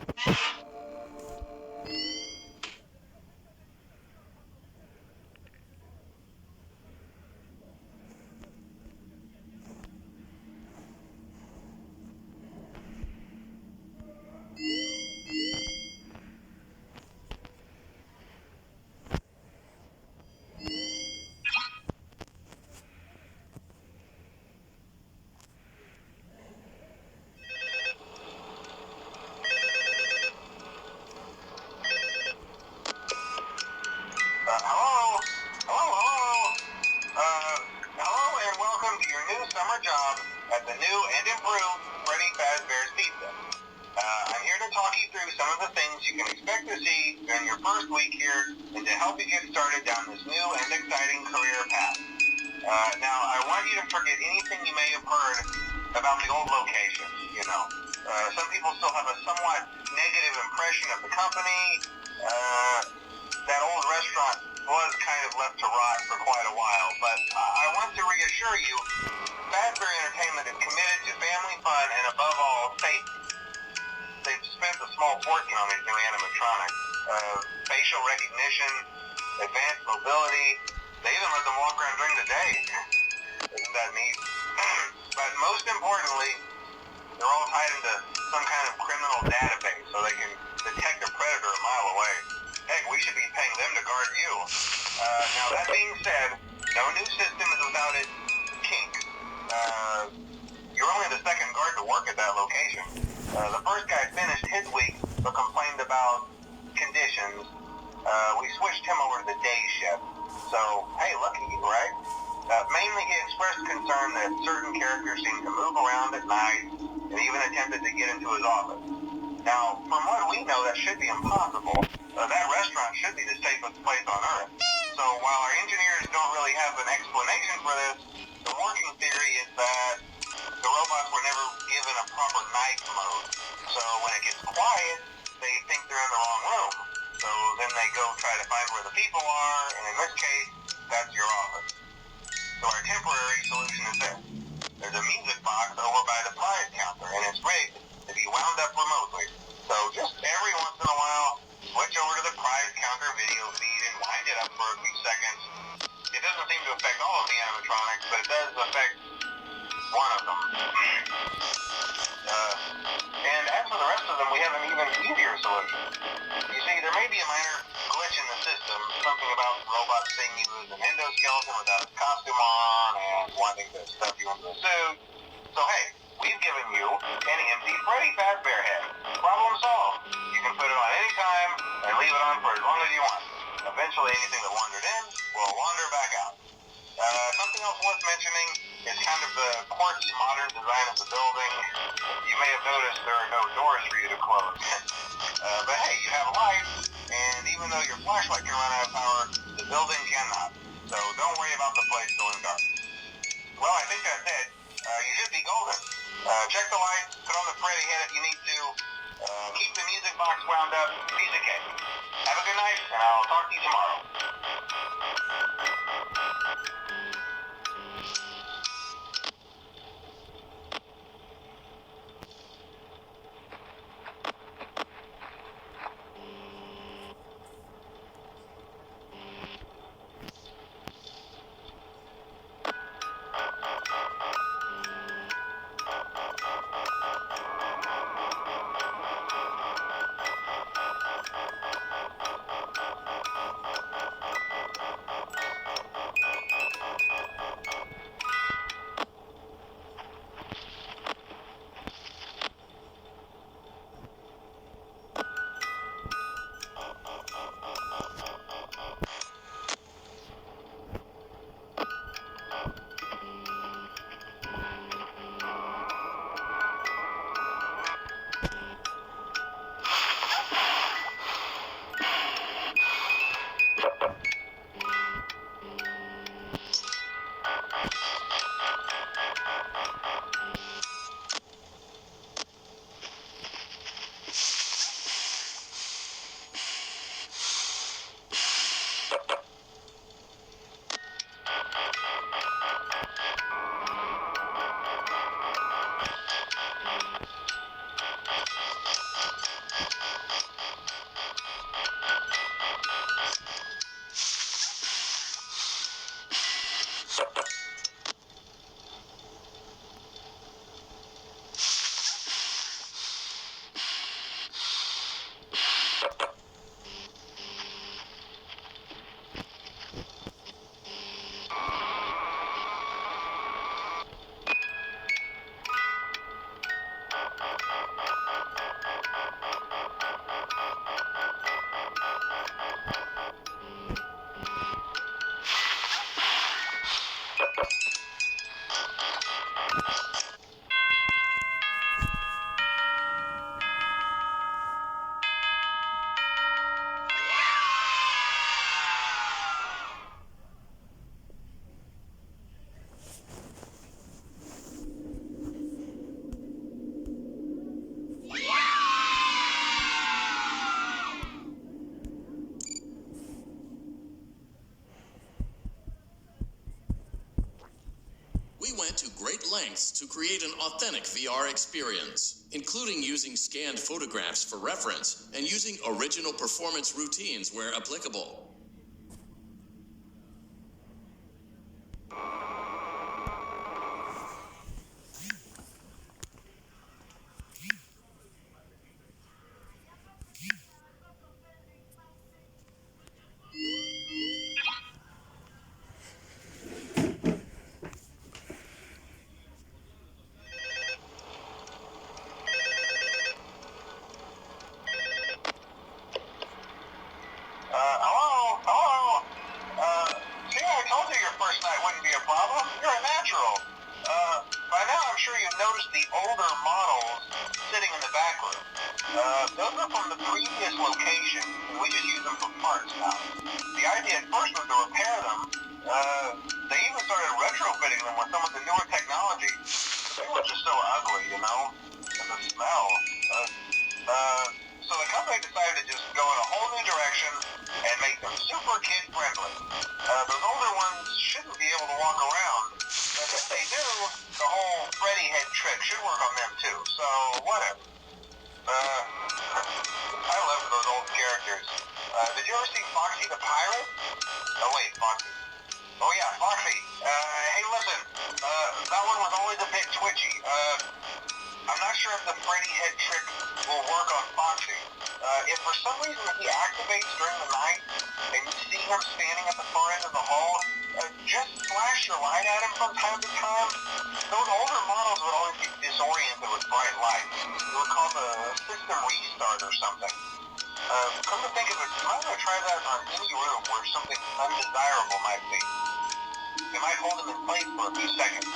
Hello and welcome to your new summer job at the new and improved Freddy Fazbear's Pizza. I'm here to talk you through some of the things you can expect to see during your first week here and to help you get started down this new and exciting career path. Now, I want you to forget anything you may have heard about the old location, some people still have a somewhat negative impression of the company. That old restaurant was kind of left to rot for quite a while, but I want to reassure you, Fazbear Entertainment is committed to family fun and above all, safety. They've spent a small fortune on these new animatronics. Facial recognition, advanced mobility, they even let them walk around during the day. Isn't that neat? But most importantly, they're all tied into some kind of criminal database so they can detect a predator a mile away. Heck, we should be paying them to guard you. Now that being said, no new system is without its kinks. You're only the second guard to work at that location. The first guy finished his week but complained about conditions. We switched him over to the day shift. So, hey, lucky you, right? Mainly he expressed concern that certain characters seemed to move around at night and even attempted to get into his office. Now, from what we know, that should be impossible. That restaurant should be the safest place on Earth. So while our engineers don't really have an explanation for this, the working theory is that the robots were never given a proper night mode. So when it gets quiet, they think they're in the wrong room. So then they go try to find where the people are, and in this case, that's your office. So our temporary solution is this. There's a music box over by the prize counter, and it's rigged to be wound up remotely. So just every once in a while, switch over to the prize counter video feed and wind it up for a few seconds. It doesn't seem to affect all of the animatronics, but it does affect one of them. And as for the rest of them, we have an even easier solution. You see, there may be a minor glitch in the system, something about robots seeing you as an endoskeleton without his costume on and wanting to stuff you into a suit. So hey, we've given you an empty Freddy Fazbear head. Problem solved. You can put it on any time and leave it on for as long as you want. Eventually anything that wandered in will wander back out. Something else worth mentioning is kind of the quirky modern design of the building. You may have noticed there are no doors for you to close. But hey, you have lights, and even though your flashlight can run out of power, the building cannot. So don't worry about the place going dark. Well, I think that's it. You should be golden. Check the lights, put on the Freddy head if you need to. Keep the music box wound up. Piece of cake. Have a good night, and I'll talk to you tomorrow. lengths to create an authentic VR experience, including using scanned photographs for reference and using original performance routines where applicable. Hello? See, I told you your first night wouldn't be a problem. You're a natural. By now I'm sure you've noticed the older models sitting in the back room. Those are from the previous location, and we just use them for parts now. The idea at first was to repair them. They even started retrofitting them with some of the newer technology. They were just so ugly, you know? And the smell. So the company decided to just go in a whole new direction and make them super kid-friendly. Those older ones shouldn't be able to walk around, but if they do, the whole Freddy head trick should work on them too, so whatever. I love those old characters. Did you ever see Foxy the Pirate? Oh wait, Foxy. Oh yeah, Foxy. Hey listen, that one was always a bit twitchy. I'm not sure if the Freddy head trick will work on Foxy. If for some reason he activates during the night and you see him standing at the far end of the hall, just flash your light at him from time to time. Those older models would always get disoriented with bright light. It would cause a system restart or something. Come to think of it, you might want to try that on any room where something undesirable might be. It might hold him in place for a few seconds.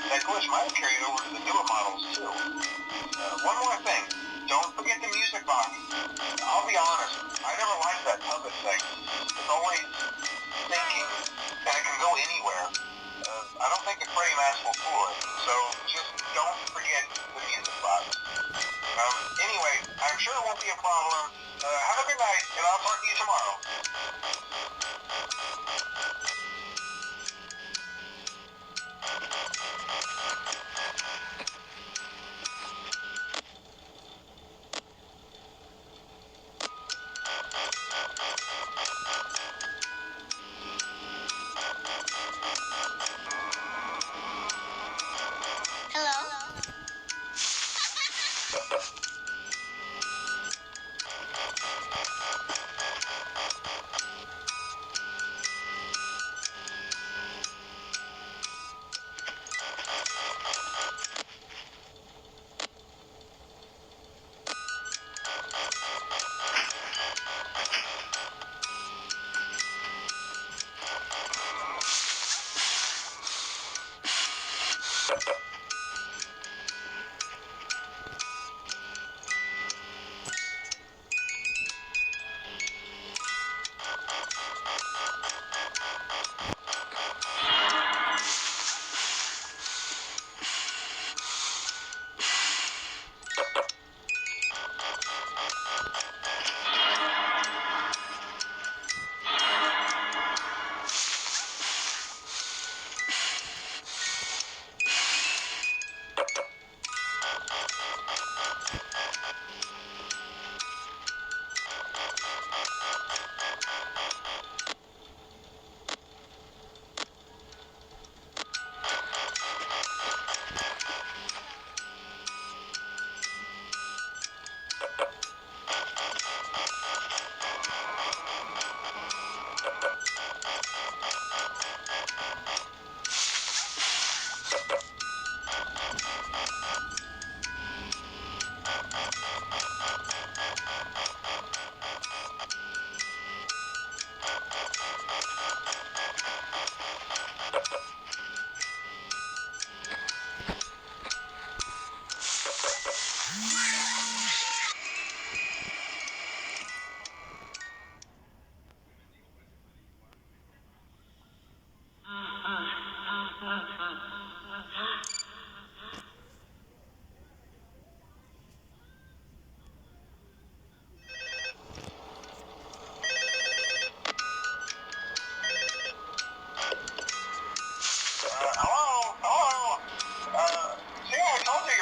That glitch might have carried over to the newer models too. One more thing. Don't forget the music box. I'll be honest, I never liked that puppet thing. It's always thinking, and it can go anywhere. I don't think the Freddy mask will fool it, so just don't forget the music box. Anyway, I'm sure it won't be a problem. Have a good night, and I'll talk to you tomorrow.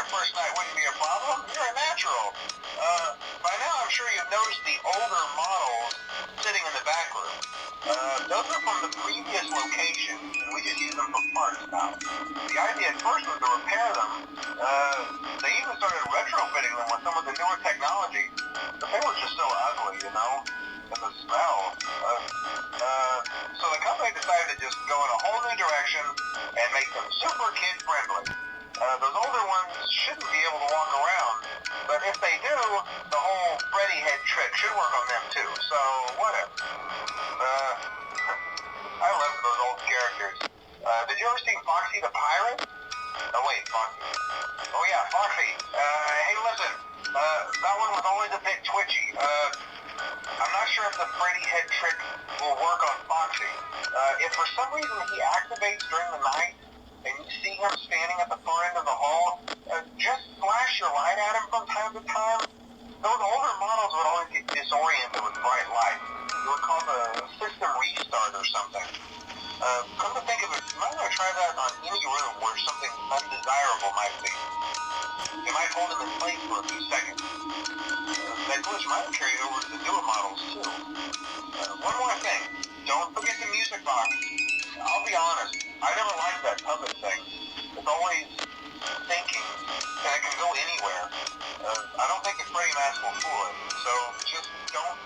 first night wouldn't be a problem. You're a natural. By now, I'm sure you've noticed the older models sitting in the back room. Those are from the previous location, and we just use them for parts now. The idea at first was to repair them. They even started retrofitting them with some of the newer technology, but they were just so ugly, you know, and the smell. So the company decided to just go in a whole new direction and make them super kid-friendly. Those older ones shouldn't be able to walk around, but if they do, the whole Freddy head trick should work on them too, so whatever. I love those old characters. Did you ever see Foxy the Pirate? Oh wait, Foxy. Oh yeah, Foxy. Hey listen, that one was always a bit twitchy. I'm not sure if the Freddy head trick will work on Foxy. If for some reason he activates during the night, and you see him standing at the far end of the hall, just flash your light at him from time to time. Those older models would always get disoriented with bright light. It would cause a system restart or something. Come to think of it, you might want to try that on any room where something undesirable might be. It might hold him in place for a few seconds. That glitch might carry over to the newer models too. One more thing, don't forget the music box. I'll be honest, I never liked that puppet thing. It's always thinking, and it can go anywhere. I don't think the Freddy mask will fool it, so just don't